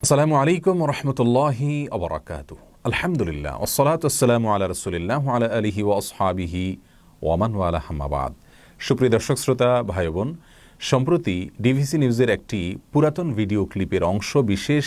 আসসালামু আলাইকুম রহমতুল্লাহি আবরাকাতু। আলহামদুলিল্লাহ ওয়াসসালাতু ওয়াসসালামু আলা রাসূলিল্লাহ ওয়া আলা আলিহি ওয়া আসহাবিহি ওয়া মান ওয়ালা আম্মা বাদ। সুপ্রিয় দর্শক শ্রোতা ভাই বোন, সম্প্রতি ডিভিসি নিউজের একটি পুরাতন ভিডিও ক্লিপের অংশ বিশেষ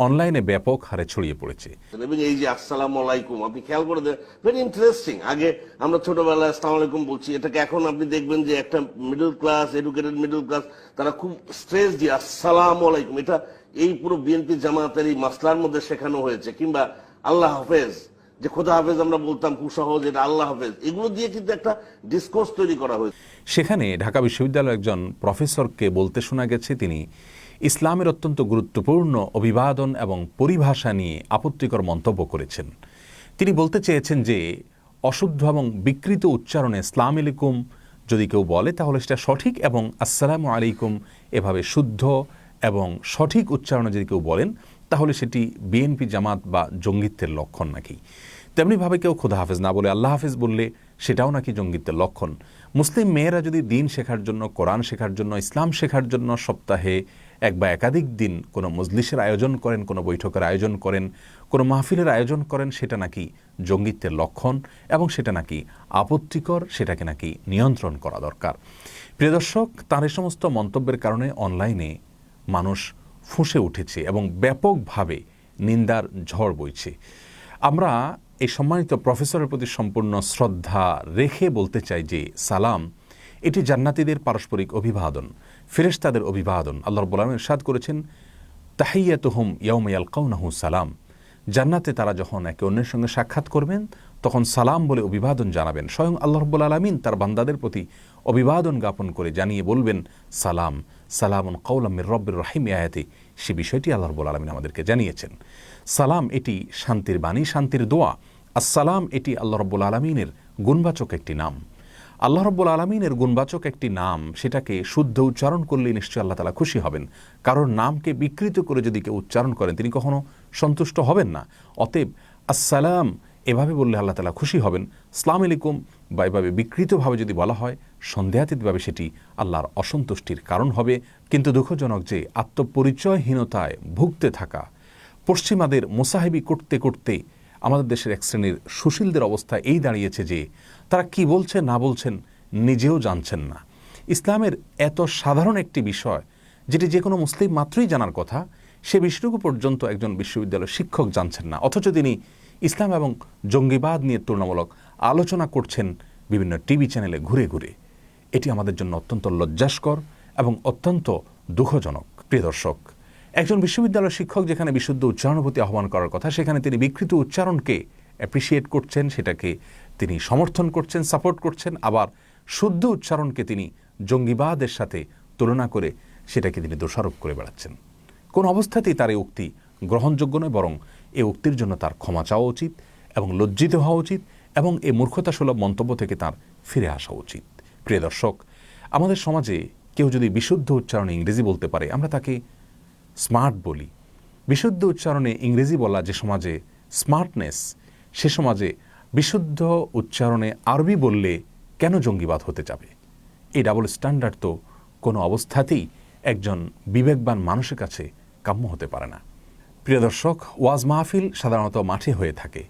অনলাইনে ব্যাপক হারে ছড়িয়ে পড়েছে। এবং এই যে আসসালামু আলাইকুম আপনি খেয়াল করে দেন, ভেরি ইন্টারেস্টিং। আগে আমরা ছোটবেলায় আসসালামু আলাইকুম বলছি, এটাকে এখন আপনি দেখবেন যে একটা middle class, educated middle class, তারা খুব স্ট্রেস দিয়ে আসসালামু আলাইকুম, এটা এই পুরো বিএনপি জামাতের এই মাসলার মধ্যে শেখানো হয়েছে। কিংবা আল্লাহ হাফেজ, যে খোদা হাফেজ আমরা বলতাম খুব সহজ, এটা আল্লাহ হাফেজ, এগুলো দিয়ে কিন্তু একটা ডিসকোর্স তৈরি করা হয়েছে। সেখানে ঢাকা বিশ্ববিদ্যালয়ের একজন প্রফেসরকে বলতে শোনা গেছে তিনি ইসলামের অত্যন্ত গুরুত্বপূর্ণ অভিবাদন এবং পরিভাষা নিয়ে আপত্তিকর মন্তব্য করেছেন। তিনি বলতে চেয়েছেন যে অশুদ্ধ এবং বিকৃত উচ্চারণে আসসালামু আলাইকুম যদি কেউ বলে তাহলে সেটা সঠিক, এবং আসসালামু আলাইকুম এভাবে শুদ্ধ এবং সঠিক উচ্চারণে যদি কেউ বলেন তাহলে সেটি বিএনপি জামাত বা জঙ্গিত্বের লক্ষণ নাকি। তেমনিভাবে কেউ খোদা হাফেজ না বলে আল্লাহ হাফেজ বললে সেটাও নাকি জঙ্গিত্বের লক্ষণ। মুসলিম মেয়েরা যদি দিন শেখার জন্য, কোরআন শেখার জন্য, ইসলাম শেখার জন্য সপ্তাহে এক বা একাধিক দিন কোনো মজলিসের আয়োজন করেন, কোনো বৈঠকের আয়োজন করেন, কোনো মাহফিলের আয়োজন করেন, সেটা নাকি জঙ্গিত্বের লক্ষণ এবং সেটা নাকি আপত্তিকর, সেটাকে নাকি নিয়ন্ত্রণ করা দরকার। প্রিয় দর্শক, তার এই সমস্ত মন্তব্যের কারণে অনলাইনে মানুষ ফুঁসে উঠেছে এবং ব্যাপকভাবে নিন্দার ঝড় বইছে। আমরা এই সম্মানিত প্রফেসরের প্রতি সম্পূর্ণ শ্রদ্ধা রেখে বলতে চাই যে সালাম এটি জান্নাতীদের পারস্পরিক অভিবাদন, ফেরেশতাদের অভিবাদন। আল্লাহ রাব্বুল আলামিন ইরশাদ করেছেন, তাহিয়াতুহুম ইয়াওমা ইয়ালকাউনাহু সালাম। জান্নাতে তারা যখন একে অন্যের সঙ্গে সাক্ষাৎ করবেন তখন সালাম বলে অভিবাদন জানাবেন। স্বয়ং আল্লাহ রাব্বুল আলামিন তার বান্দাদের প্রতি অভিবাদন জ্ঞাপন করে জানিয়ে বলবেন সালাম, সালামুন কাওলাম মির রব্বির রহিম। আয়াতে সে বিষয়টি আল্লাহ রাব্বুল আলামিন আমাদেরকে জানিয়েছেন। সালাম এটি শান্তির বাণী, শান্তির দোয়া। আসসালাম এটি আল্লাহ রাব্বুল আলামিনের গুণবাচক একটি নাম। আল্লাহ রাব্বুল আলামিনের গুণবাচক একটি নাম, সেটাকে শুদ্ধ উচ্চারণ করলে নিশ্চয়ই আল্লাহ তাআলা খুশি হবেন। কারণ নামকে বিকৃত করে যদি কেউ উচ্চারণ করেন তিনি কখনো সন্তুষ্ট হবেন না। অতএব আসসালাম এভাবে বললে আল্লাহ তাআলা খুশি হবেন। আসসালামু আলাইকুম বা এভাবে বিকৃতভাবে যদি বলা হয় সন্দেহাতীতভাবে সেটি আল্লাহর অসন্তুষ্টির কারণ হবে। কিন্তু দুঃখজনক যে আত্মপরিচয়হীনতায় ভুগতে থাকা পশ্চিমাদের মোসাহেবি করতে করতে আমাদের দেশের এক শ্রেণীর সুশীলদের অবস্থা এই দাঁড়িয়েছে যে তারা কি বলছে না বলছেন নিজেও জানছেন না। ইসলামের এত সাধারণ একটি বিষয় যেটি যে কোনো মুসলিম মাত্রই জানার কথা, সে বিষয়টুকু পর্যন্ত একজন বিশ্ববিদ্যালয়ের শিক্ষক জানছেন না, অথচ তিনি ইসলাম এবং জঙ্গিবাদ নিয়ে তুলনামূলক আলোচনা করছেন বিভিন্ন টিভি চ্যানেলে ঘুরে ঘুরে। এটি আমাদের জন্য অত্যন্ত লজ্জাস্কর এবং অত্যন্ত দুঃখজনক। প্রিয় দর্শক, একজন বিশ্ববিদ্যালয়ের শিক্ষক যেখানে বিশুদ্ধ উচ্চারণের প্রতি আহ্বান করার কথা, সেখানে তিনি বিকৃত উচ্চারণকে অ্যাপ্রিসিয়েট করছেন, সেটাকে তিনি সমর্থন করছেন, সাপোর্ট করছেন। আবার শুদ্ধ উচ্চারণকে তিনি জঙ্গিবাদের সাথে তুলনা করে সেটাকে তিনি দোষারোপ করে বেড়াচ্ছেন। কোন অবস্থাতেই তার এই উক্তি গ্রহণযোগ্য নয়, বরং এই উক্তির জন্য তার ক্ষমা চাওয়া উচিত এবং লজ্জিত হওয়া উচিত এবং এই মূর্খতাসুলভ মন্তব্য থেকে তার ফিরে আসা উচিত। প্রিয় দর্শক, আমাদের সমাজে কেউ যদি বিশুদ্ধ উচ্চারণে ইংরেজি বলতে পারে আমরা তাকে স্মার্ট বলি। বিশুদ্ধ উচ্চারণে ইংরেজি বলা যে সমাজে স্মার্টনেস, সে সমাজে বিশুদ্ধ উচ্চারণে আরবি বললে কেন জঙ্গিবাদ হতে যাবে? এই ডাবল স্ট্যান্ডার্ড তো কোনো অবস্থাতেই একজন বিবেকবান মানুষের কাছে কাম্য হতে পারে না। প্রিয় দর্শক, ওয়াজ মাহফিল সাধারণত মাঠে হয়ে থাকে।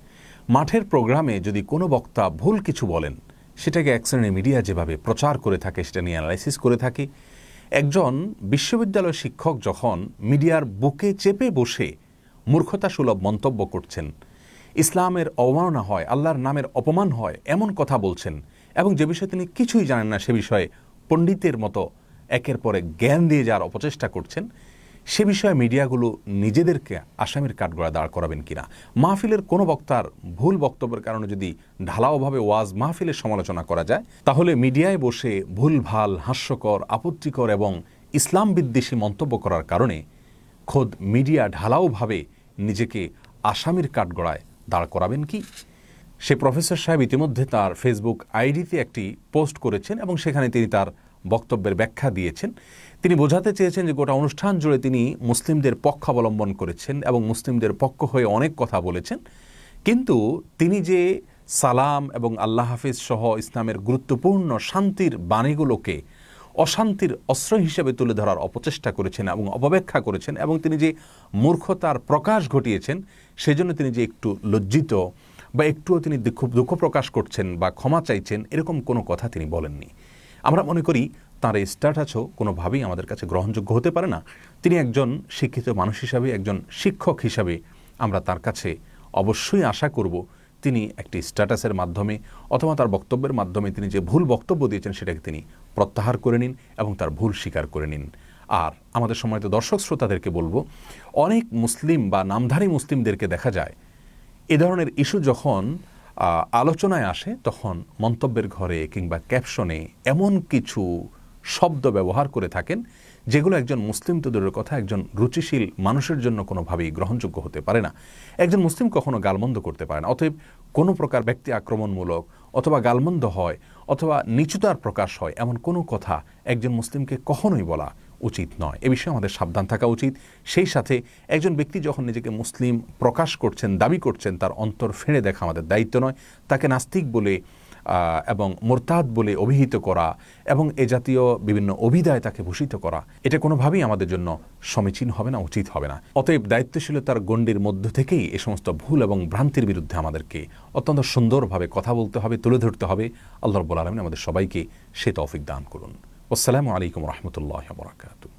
মাঠের প্রোগ্রামে যদি কোনো বক্তা ভুল কিছু বলেন সেটাকে এক শ্রেণীর মিডিয়া যেভাবে প্রচার করে থাকে, সেটা নিয়ে অ্যানালাইসিস করে থাকে। একজন বিশ্ববিদ্যালয় শিক্ষক যখন মিডিয়ার বুকে চেপে বসে মূর্খতাসুলভ মন্তব্য করছেন, ইসলামের অবমাননা হয়, আল্লাহর নামের অপমান হয় এমন কথা বলছেন, এবং যে বিষয়ে তিনি কিছুই জানেন না সে বিষয়ে পণ্ডিতের মতো একের পর এক জ্ঞান দিয়ে যাওয়ার অপচেষ্টা করছেন, সে বিষয়ে মিডিয়াগুলো নিজেদেরকে আসামির কাঠগড়ায় দাঁড় করাবেন কিনা? মাহফিলের কোনো বক্তার ভুল বক্তব্যের কারণে যদি ঢালাওভাবে ওয়াজ মাহফিলের সমালোচনা করা যায়, তাহলে মিডিয়ায় বসে ভুলভাল, হাস্যকর, আপত্তিকর এবং ইসলাম বিদ্বেষী মন্তব্য করার কারণে খোদ মিডিয়া ঢালাওভাবে নিজেকে আসামির কাঠগড়ায় দাঁড় করাবেন কি? সে প্রফেসর সাহেব ইতিমধ্যে তার ফেসবুক আইডিতে একটি পোস্ট করেছেন এবং সেখানে তিনি তার বক্তব্যের ব্যাখ্যা দিয়েছেন। তিনি বোঝাতে চেয়েছেন যে গোটা অনুষ্ঠান জুড়ে তিনি মুসলিমদের পক্ষ অবলম্বন করেছেন এবং মুসলিমদের পক্ষ হয়ে অনেক কথা বলেছেন, কিন্তু তিনি যে সালাম এবং আল্লাহ হাফিজ সহ ইসলামের গুরুত্বপূর্ণ শান্তির বাণীগুলোকে অশান্তির অস্ত্র হিসেবে তুলে ধরার অপচেষ্টা করেছেন এবং অপব্যাখ্যা করেছেন, এবং তিনি যে মূর্খতার প্রকাশ ঘটিয়েছেন সেজন্য তিনি যে একটু লজ্জিত বা একটুও তিনি দুঃখ প্রকাশ করছেন বা ক্ষমা চাইছেন, এরকম কোনো কথা তিনি বলেননি। আমরা মনে করি তাঁর এই স্ট্যাটাসও কোনোভাবেই আমাদের কাছে গ্রহণযোগ্য হতে পারে না। তিনি একজন শিক্ষিত মানুষ হিসাবে, একজন শিক্ষক হিসাবে আমরা তার কাছে অবশ্যই আশা করব তিনি একটি স্ট্যাটাসের মাধ্যমে অথবা তার বক্তব্যের মাধ্যমে তিনি যে ভুল বক্তব্য দিয়েছেন সেটাকে তিনি প্রত্যাহার করে নিন এবং তার ভুল স্বীকার করে নিন। আর আমাদের সম্মানিত দর্শক শ্রোতাদেরকে বলবো, অনেক মুসলিম বা নামধারী মুসলিমদেরকে দেখা যায় এ ধরনের ইস্যু যখন আলোচনায় আসে তখন মন্তব্যের ঘরে কিংবা ক্যাপশনে এমন কিছু শব্দ ব্যবহার করে থাকেন যেগুলো একজন মুসলিম তো দূরের কথা, একজন রুচিশীল মানুষের জন্য কোনোভাবেই গ্রহণযোগ্য হতে পারে না। একজন মুসলিম কখনো গালমন্দ করতে পারে না। অতএব কোনো প্রকার ব্যক্তি আক্রমণমূলক অথবা গালমন্দ হয় অথবা নিচুতার প্রকাশ হয় এমন কোনো কথা একজন মুসলিমকে কখনোই বলা উচিত নয়। এ বিষয়ে আমাদের সাবধান থাকা উচিত। সেই সাথে একজন ব্যক্তি যখন নিজেকে মুসলিম প্রকাশ করছেন, দাবি করছেন, তার অন্তর ফেড়ে দেখা আমাদের দায়িত্ব নয়। তাকে নাস্তিক বলে এবং মোরতাদ বলে অভিহিত করা এবং এ জাতীয় বিভিন্ন অভিধায় তাকে ভূষিত করা, এটা কোনোভাবেই আমাদের জন্য সমীচীন হবে না, উচিত হবে না। অতএব দায়িত্বশীলতার গণ্ডির মধ্য থেকেই এ সমস্ত ভুল এবং ভ্রান্তির বিরুদ্ধে আমাদেরকে অত্যন্ত সুন্দরভাবে কথা বলতে হবে, তুলে ধরতে হবে। আল্লাহ রাব্বুল আলামিন আমাদের সবাইকে সে তৌফিক দান করুন। আসসালামু আলাইকুম ওয়া রাহমাতুল্লাহি ওয়া বারাকাতুহু।